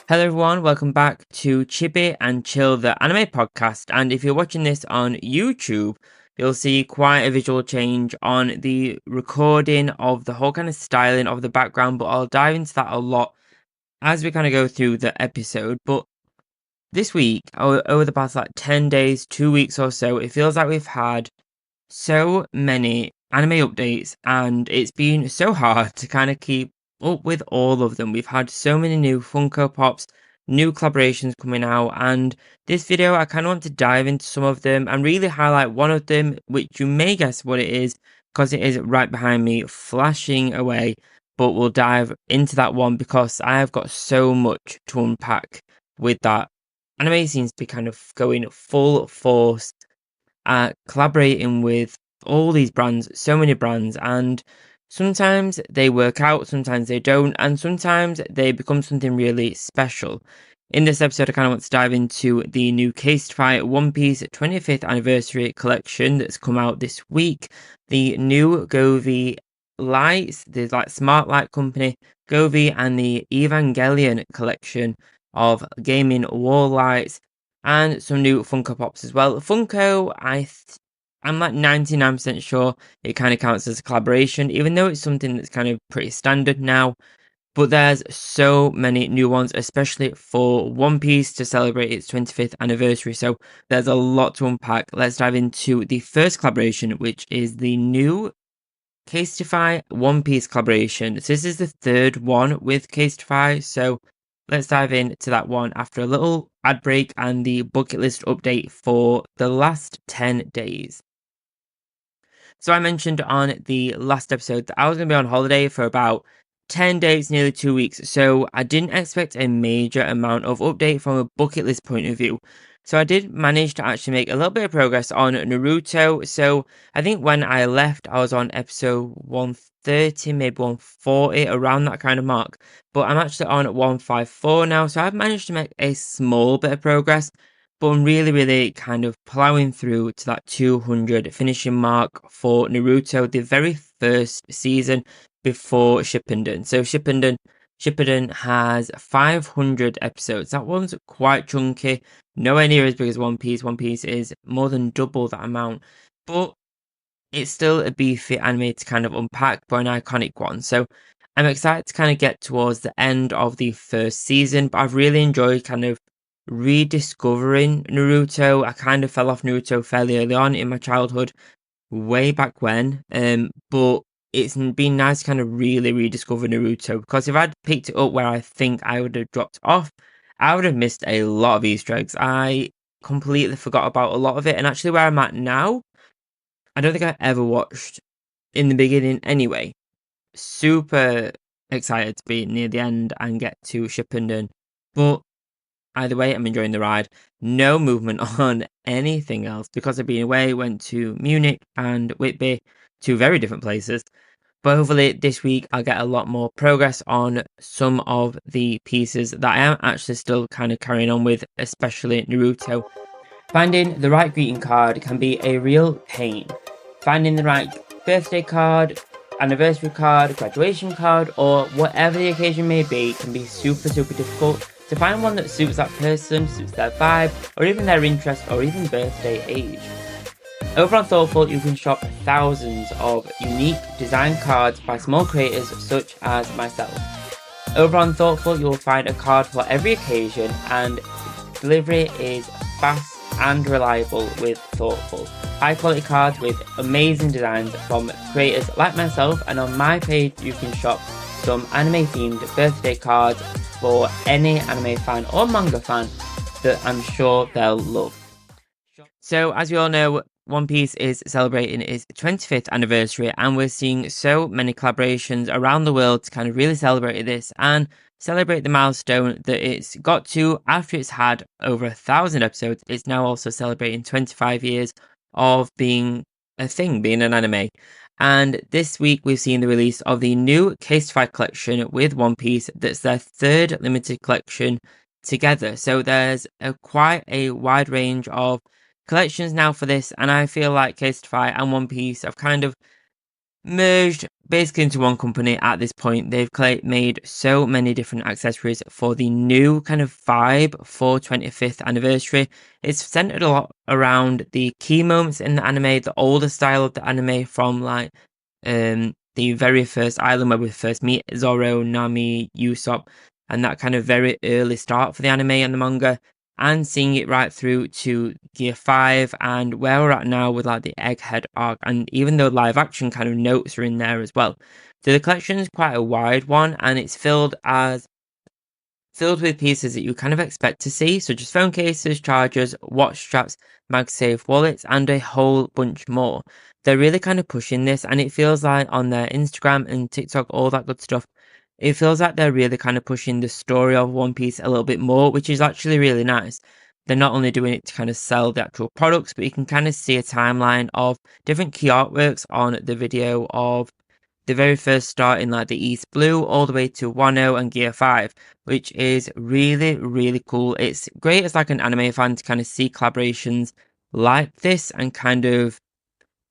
Hello everyone, welcome back to Chibi and Chill, the anime podcast. And if you're watching this on YouTube, you'll see quite a visual change on the recording of the whole kind of styling of the background, but I'll dive into that a lot as we kind of go through the episode. But this week, over the past 10 days, 2 weeks or so, it feels like we've had so many anime updates, and it's been so hard to kind of keep up with all of them. We've had so many new Funko Pops, new collaborations coming out, and this video I kind of want to dive into some of them and really highlight one of them, which you may guess what it is because it is right behind me flashing away, but we'll dive into that one because I have got so much to unpack with that. Anime seems to be kind of going full force collaborating with all these brands, so many brands, and sometimes they work out, sometimes they don't, and sometimes they become something really special. In this episode, I kind of want to dive into the new Casetify One Piece 25th anniversary collection that's come out this week, the new Govee lights, the smart light company, Govee, and the Evangelion collection of gaming wall lights, and some new Funko Pops as well. Funko, I'm 99% sure it kind of counts as a collaboration, even though it's something that's kind of pretty standard now. But there's so many new ones, especially for One Piece to celebrate its 25th anniversary. So there's a lot to unpack. Let's dive into the first collaboration, which is the new Casetify One Piece collaboration. So this is the third one with Casetify. So let's dive into that one after a little ad break and the bucket list update for the last 10 days. So I mentioned on the last episode that I was going to be on holiday for about 10 days, nearly 2 weeks. So I didn't expect a major amount of update from a bucket list point of view. So I did manage to actually make a little bit of progress on Naruto. So I think when I left, I was on episode 130, maybe 140, around that kind of mark. But I'm actually on 154 now. So I've managed to make a small bit of progress. But I'm really kind of plowing through to that 200 finishing mark for Naruto, the very first season before Shippuden. So Shippuden has 500 episodes. That one's quite chunky. Nowhere near as big as One Piece. One Piece is more than double that amount. But it's still a beefy anime to kind of unpack, but an iconic one. So I'm excited to kind of get towards the end of the first season, but I've really enjoyed kind of rediscovering Naruto. I kind of fell off Naruto fairly early on in my childhood, way back when. But it's been nice to kind of really rediscover Naruto, because if I'd picked it up where I think I would have dropped off, I would have missed a lot of Easter eggs. I completely forgot about a lot of it, and actually where I'm at now, I don't think I ever watched in the beginning anyway. Super excited to be near the end and get to Shippuden, but either way, I'm enjoying the ride. No movement on anything else because I've been away, went to Munich and Whitby, two very different places. But hopefully this week I'll get a lot more progress on some of the pieces that I am actually still kind of carrying on with, especially Naruto. Finding the right greeting card can be a real pain. Finding the right birthday card, anniversary card, graduation card, or whatever the occasion may be can be super difficult. To find one that suits that person, suits their vibe, or even their interest, or even birthday age. Over on Thortful, you can shop thousands of unique design cards by small creators such as myself. Over on Thortful, you will find a card for every occasion, and delivery is fast and reliable with Thortful. High quality cards with amazing designs from creators like myself, and on my page you can shop some anime themed birthday cards for any anime fan or manga fan that I'm sure they'll love. So as you all know, One Piece is celebrating its 25th anniversary, and we're seeing so many collaborations around the world to kind of really celebrate this and celebrate the milestone that it's got to after it's had over 1,000 episodes. It's now also celebrating 25 years of being a thing, being an anime. And this week we've seen the release of the new Casetify collection with One Piece. That's their third limited collection together. So there's quite a wide range of collections now for this, and I feel like Casetify and One Piece have kind of merged basically into one company at this point. They've made so many different accessories for the new kind of vibe for 25th anniversary. It's centered a lot around the key moments in the anime, the older style of the anime from like the very first island where we first meet Zoro, Nami, Usopp, and that kind of very early start for the anime and the manga, and seeing it right through to Gear 5 and where we're at now with like the Egghead arc, and even though live action kind of notes are in there as well. So the collection is quite a wide one, and it's filled with pieces that you kind of expect to see, such as phone cases, chargers, watch straps, MagSafe wallets, and a whole bunch more. They're really kind of pushing this, and it feels like on their Instagram and TikTok, all that good stuff, it feels like they're really kind of pushing the story of One Piece a little bit more, which is actually really nice. They're not only doing it to kind of sell the actual products, but you can kind of see a timeline of different key artworks on the video of the very first start in like the East Blue all the way to Wano and Gear 5, which is really, really cool. It's great as like an anime fan to kind of see collaborations like this and kind of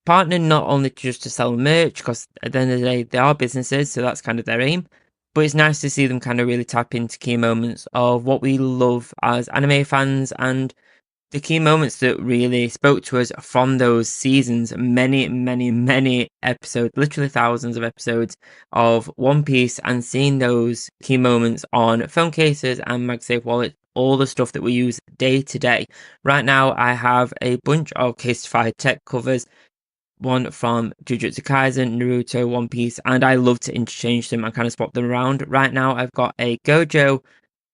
partner not only just to sell merch, because at the end of the day, they are businesses, so that's kind of their aim. But it's nice to see them kind of really tap into key moments of what we love as anime fans and the key moments that really spoke to us from those seasons, many episodes, literally thousands of episodes of One Piece, and seeing those key moments on phone cases and MagSafe wallets, all the stuff that we use day to day. Right now, I have a bunch of Casetify tech covers, one from Jujutsu Kaisen, Naruto, One Piece, and I love to interchange them and kind of swap them around. Right now, I've got a Gojo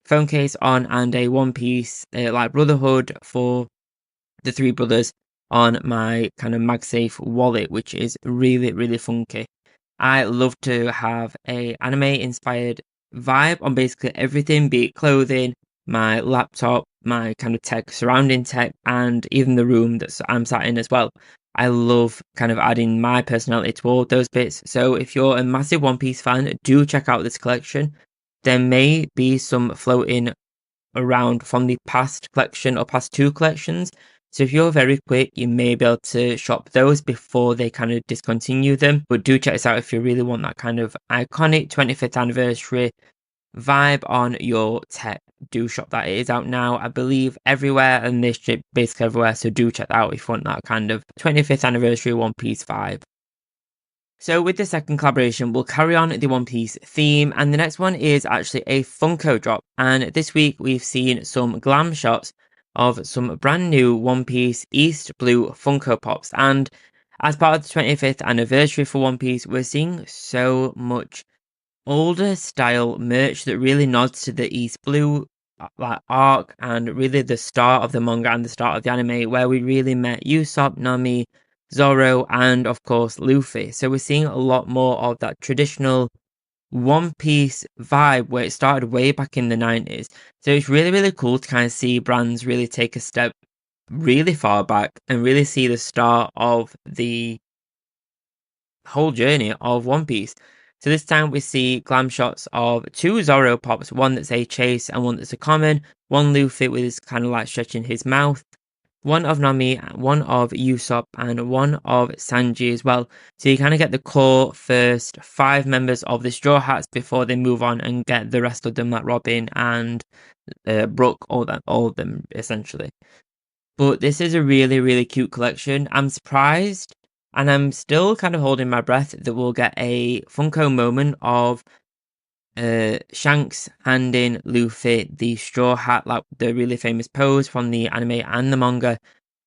phone case on and a One Piece like Brotherhood for the three brothers on my kind of MagSafe wallet, which is really, really funky. I love to have a anime inspired vibe on basically everything, be it clothing, my laptop, my kind of tech, surrounding tech, and even the room that I'm sat in as well. I love kind of adding my personality to all those bits. So if you're a massive One Piece fan, do check out this collection. There may be some floating around from the past collection or past two collections. So if you're very quick, you may be able to shop those before they kind of discontinue them. But do check this out if you really want that kind of iconic 25th anniversary vibe on your tech. Do shop that. It is out now, I believe, everywhere, and this ship basically everywhere. So do check that out if you want that kind of 25th anniversary One Piece vibe. So with the second collaboration, we'll carry on the One Piece theme, and the next one is actually a Funko drop. And this week we've seen some glam shots of some brand new One Piece East Blue Funko Pops. And as part of the 25th anniversary for One Piece, we're seeing so much older style merch that really nods to the East Blue like arc and really the start of the manga and the start of the anime, where we really met Usopp, Nami, Zoro, and of course Luffy. So we're seeing a lot more of that traditional One Piece vibe where it started way back in the 90s. So it's really, really cool to kind of see brands really take a step really far back and really see the start of the whole journey of One Piece. So this time we see glam shots of two Zoro pops, one that's a chase and one that's a common, one Luffy with his kind of like stretching his mouth, one of Nami, one of Usopp, and one of Sanji as well. So you kind of get the core first 5 members of the Straw Hats before they move on and get the rest of them like Robin and Brooke, all of them essentially. But this is a really, really cute collection. I'm surprised, and I'm still kind of holding my breath that we'll get a Funko moment of Shanks handing Luffy the straw hat, like the really famous pose from the anime and the manga.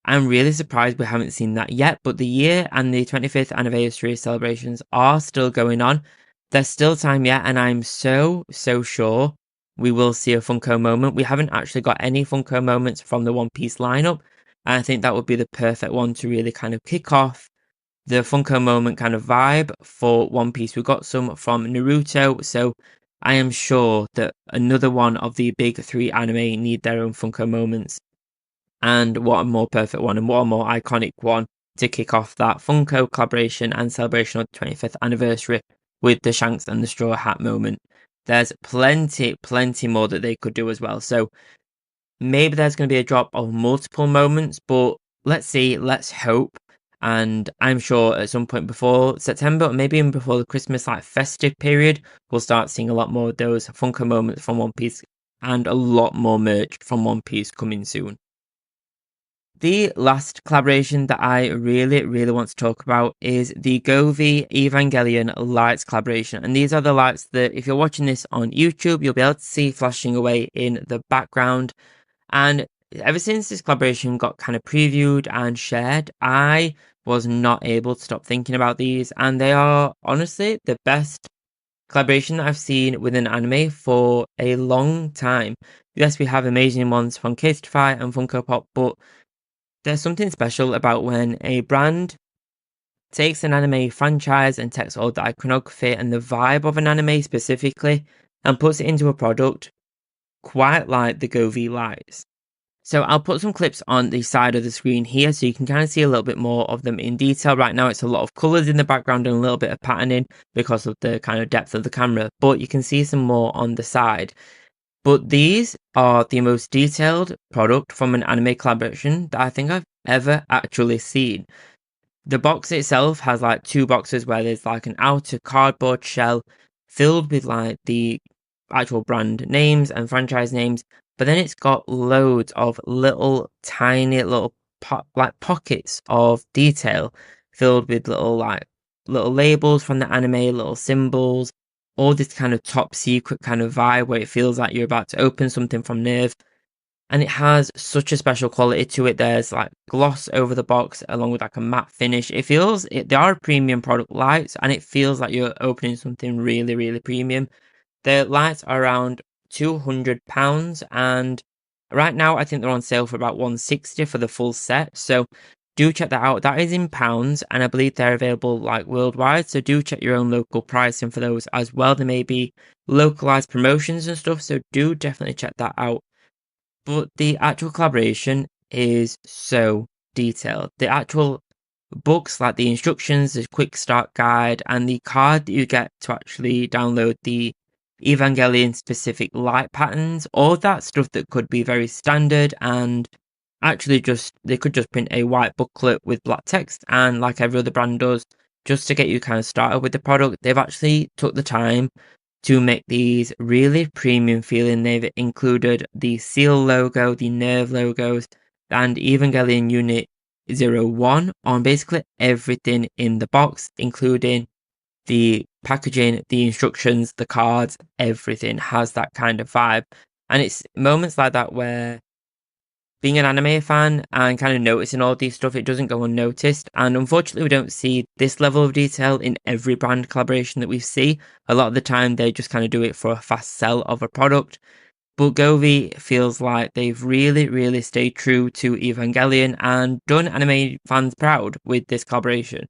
I'm really surprised we haven't seen that yet, but the year and the 25th anniversary celebrations are still going on. There's still time yet, and I'm so sure we will see a Funko moment. We haven't actually got any Funko moments from the One Piece lineup, and I think that would be the perfect one to really kind of kick off the Funko moment kind of vibe for One Piece. We got some from Naruto, so I am sure that another one of the big 3 anime need their own Funko moments. And what a more perfect one and what a more iconic one to kick off that Funko collaboration and celebration of the 25th anniversary with the Shanks and the Straw Hat moment. There's plenty more that they could do as well. So maybe there's going to be a drop of multiple moments, but let's see, let's hope. And I'm sure at some point before September, or maybe even before the Christmas like festive period, we'll start seeing a lot more of those Funko moments from One Piece and a lot more merch from One Piece coming soon. The last collaboration that I really want to talk about is the Govee Evangelion lights collaboration. And these are the lights that if you're watching this on YouTube, you'll be able to see flashing away in the background. And ever since this collaboration got kind of previewed and shared, I was not able to stop thinking about these. And they are honestly the best collaboration that I've seen with an anime for a long time. Yes, we have amazing ones from Casetify and Funko Pop, but there's something special about when a brand takes an anime franchise and takes all the iconography and the vibe of an anime specifically and puts it into a product quite like the Govee lights. So I'll put some clips on the side of the screen here so you can kind of see a little bit more of them in detail. Right now it's a lot of colours in the background and a little bit of patterning because of the kind of depth of the camera, but you can see some more on the side. But these are the most detailed product from an anime collaboration that I think I've ever actually seen. The box itself has like two boxes where there's like an outer cardboard shell filled with like the actual brand names and franchise names, but then it's got loads of little tiny little like pockets of detail filled with little labels from the anime, little symbols, all this kind of top secret kind of vibe where it feels like you're about to open something from Nerve. And it has such a special quality to it. There's like gloss over the box along with like a matte finish. They are premium product lights and it feels like you're opening something really premium. The lights are around £200 and right now I think they're on sale for about 160 for the full set. So do check that out. That is in pounds and I believe they're available like worldwide. So do check your own local pricing for those as well. There may be localized promotions and stuff. So do definitely check that out. But the actual collaboration is so detailed. The actual books, like the instructions, the quick start guide, and the card that you get to actually download the Evangelion specific light patterns, all that stuff that could be very standard and actually they could just print a white booklet with black text and like every other brand does, just to get you kind of started with the product. They've actually took the time to make these really premium feeling. They've included the Seal logo, the Nerve logos, and Evangelion Unit 01 on basically everything in the box, including the packaging, the instructions, the cards, everything has that kind of vibe. And it's moments like that where being an anime fan and kind of noticing all these stuff, it doesn't go unnoticed. And unfortunately, we don't see this level of detail in every brand collaboration that we see. A lot of the time, they just kind of do it for a fast sell of a product. But Govee feels like they've really stayed true to Evangelion and done anime fans proud with this collaboration.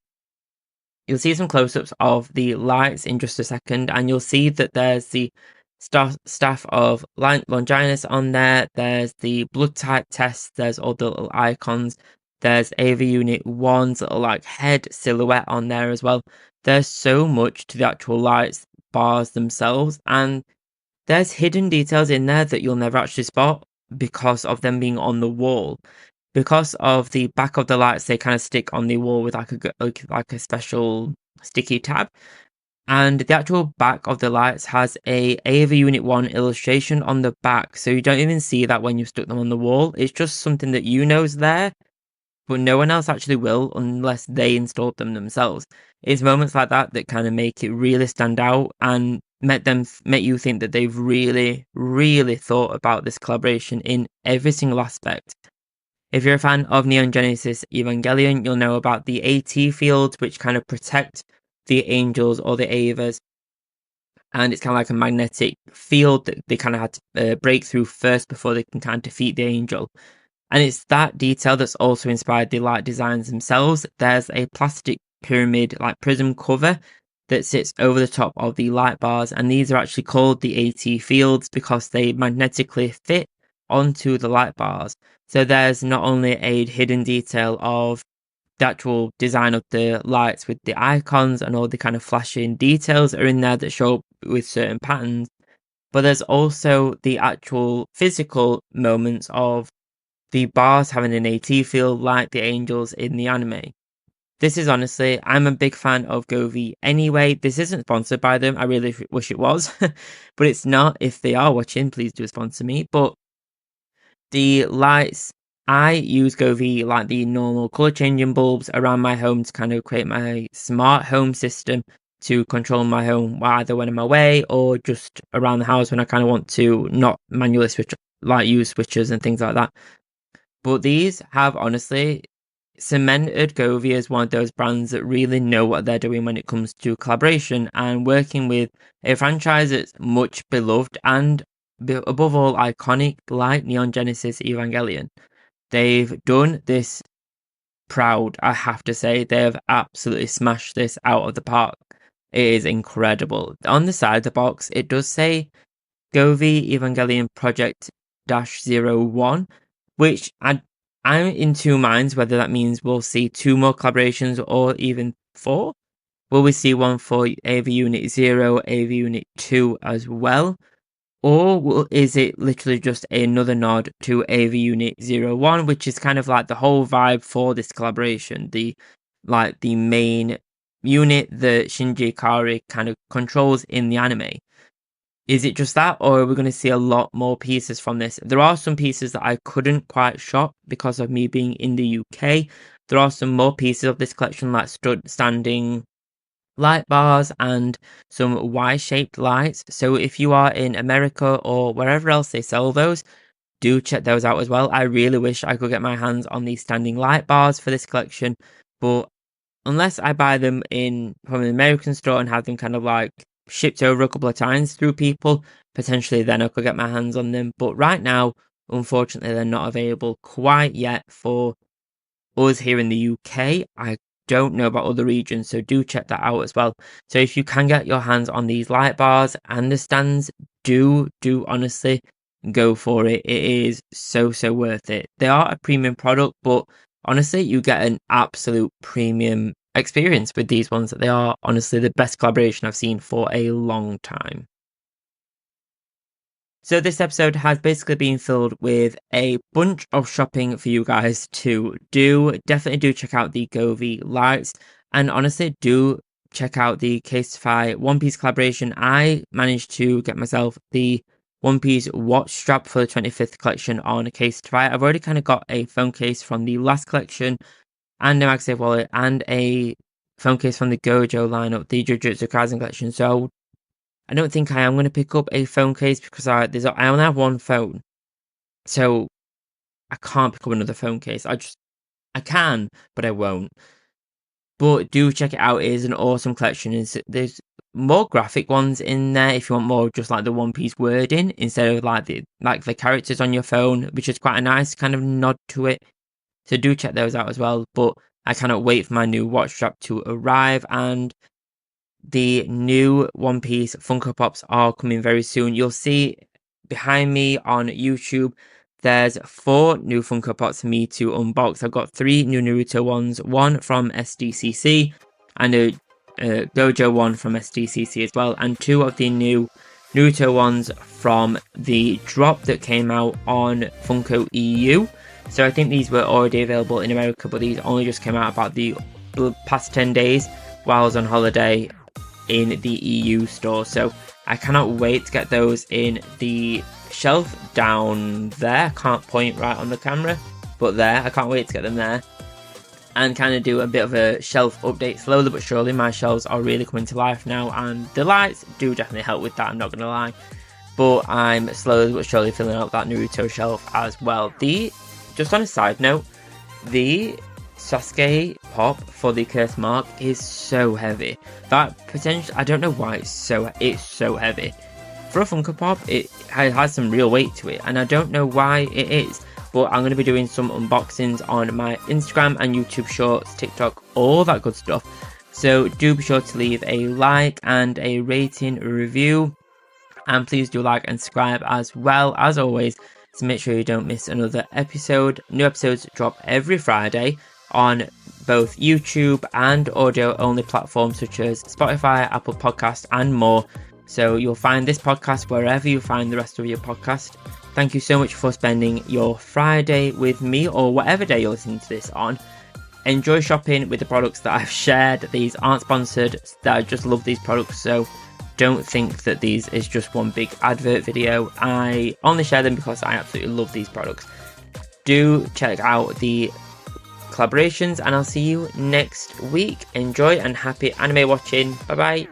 You'll see some close-ups of the lights in just a second, and you'll see that there's the staff of Longinus on there, there's the blood type test, there's all the little icons, there's AV Unit 1's little like head silhouette on there as well. There's so much to the actual lights bars themselves, and there's hidden details in there that you'll never actually spot because of them being on the wall. Because of the back of the lights, they kind of stick on the wall with like a special sticky tab. And the actual back of the lights has a AV Unit 1 illustration on the back, so you don't even see that when you've stuck them on the wall. It's just something that you know is there, but no one else actually will unless they installed them themselves. It's moments like that that kind of make it really stand out and make you think that they've really thought about this collaboration in every single aspect. If you're a fan of Neon Genesis Evangelion, you'll know about the AT fields, which kind of protect the angels or the Avas. And it's kind of like a magnetic field that they kind of had to break through first before they can kind of defeat the angel. And it's that detail that's also inspired the light designs themselves. There's a plastic pyramid, like prism cover, that sits over the top of the light bars. And these are actually called the AT fields because they magnetically fit onto the light bars. So there's not only a hidden detail of the actual design of the lights with the icons and all the kind of flashing details that are in there that show up with certain patterns, but there's also the actual physical moments of the bars having an AT field like the angels in the anime. This is honestly, I'm a big fan of Govee anyway. This isn't sponsored by them. I really wish it was, but it's not. If they are watching, please do sponsor me. But the lights, I use Govee like the normal color changing bulbs around my home to kind of create my smart home system to control my home either when I'm away or just around the house when I kind of want to not manually switch, like use switches and things like that. But these have honestly cemented Govee as one of those brands that really know what they're doing when it comes to collaboration and working with a franchise that's much beloved and above all iconic like Neon Genesis Evangelion. They've done this proud, I have to say. They've absolutely smashed this out of the park. It is incredible. On the side of the box, it does say Govee Evangelion Project -01, which I'm in two minds whether that means we'll see 2 more collaborations or even 4. Will we see one for AV Unit 0, AV Unit 2 as well? Or is it literally just another nod to AV Unit 01, which is kind of like the whole vibe for this collaboration, the main unit that Shinji Ikari kind of controls in the anime. Is it just that, or are we going to see a lot more pieces from this? There are some pieces that I couldn't quite shop because of me being in the UK. There are some more pieces of this collection, like standing light bars and some Y-shaped lights. So if you are in America or wherever else they sell those, do check those out as well. I really wish I could get my hands on these standing light bars for this collection, but unless I buy them from an American store and have them kind of like shipped over a couple of times through people, potentially then I could get my hands on them. But right now, unfortunately, they're not available quite yet for us here in the UK. I don't know about other regions, so do check that out as well. So if you can get your hands on these light bars and the stands, do honestly go for it. It is so worth it. They are a premium product, but honestly, you get an absolute premium experience with these ones. They are honestly the best collaboration I've seen for a long time. So this episode has basically been filled with a bunch of shopping for you guys to do. Definitely do check out the Govee lights, and honestly do check out the Casetify One Piece collaboration. I managed to get myself the One Piece watch strap for the 25th collection on Casetify. I've already kind of got a phone case from the last collection and a MagSafe wallet and a phone case from the Gojo lineup, the Jujutsu Kaisen collection. So I don't think I am going to pick up a phone case because I only have one phone, so I can't pick up another phone case. I can, but I won't. But do check it out. It is an awesome collection. There's more graphic ones in there if you want more just like the One Piece wording instead of like the characters on your phone, which is quite a nice kind of nod to it. So do check those out as well. But I cannot wait for my new watch strap to arrive, and the new One Piece Funko Pops are coming very soon. You'll see behind me on YouTube, there's 4 new Funko Pops for me to unbox. I've got 3 new Naruto ones, 1 from SDCC, and a Gojo one from SDCC as well, and 2 of the new Naruto ones from the drop that came out on Funko EU. So I think these were already available in America, but these only just came out about the past 10 days while I was on holiday in the EU store. So I cannot wait to get those in the shelf down there. I can't point right on the camera, but there, I can't wait to get them there and kind of do a bit of a shelf update. Slowly but surely my shelves are really coming to life now, and the lights do definitely help with that, I'm not gonna lie, but I'm slowly but surely filling out that Naruto shelf as well. Just on a side note, the Sasuke pop for the Curse Mark is so heavy. That potential, I don't know why it's so heavy. For a Funko Pop, it has some real weight to it, and I don't know why it is. But I'm going to be doing some unboxings on my Instagram and YouTube Shorts, TikTok, all that good stuff. So do be sure to leave a like and a rating, a review, and please do like and subscribe as well, as always, to make sure you don't miss another episode. New episodes drop every Friday on both YouTube and audio-only platforms such as Spotify, Apple Podcasts, and more. So you'll find this podcast wherever you find the rest of your podcast. Thank you so much for spending your Friday with me, or whatever day you're listening to this on. enjoy shopping with the products that I've shared. These aren't sponsored, I just love these products, so don't think that these is just one big advert video. I only share them because I absolutely love these products. Do check out the collaborations, and I'll see you next week. Enjoy and happy anime watching. Bye bye.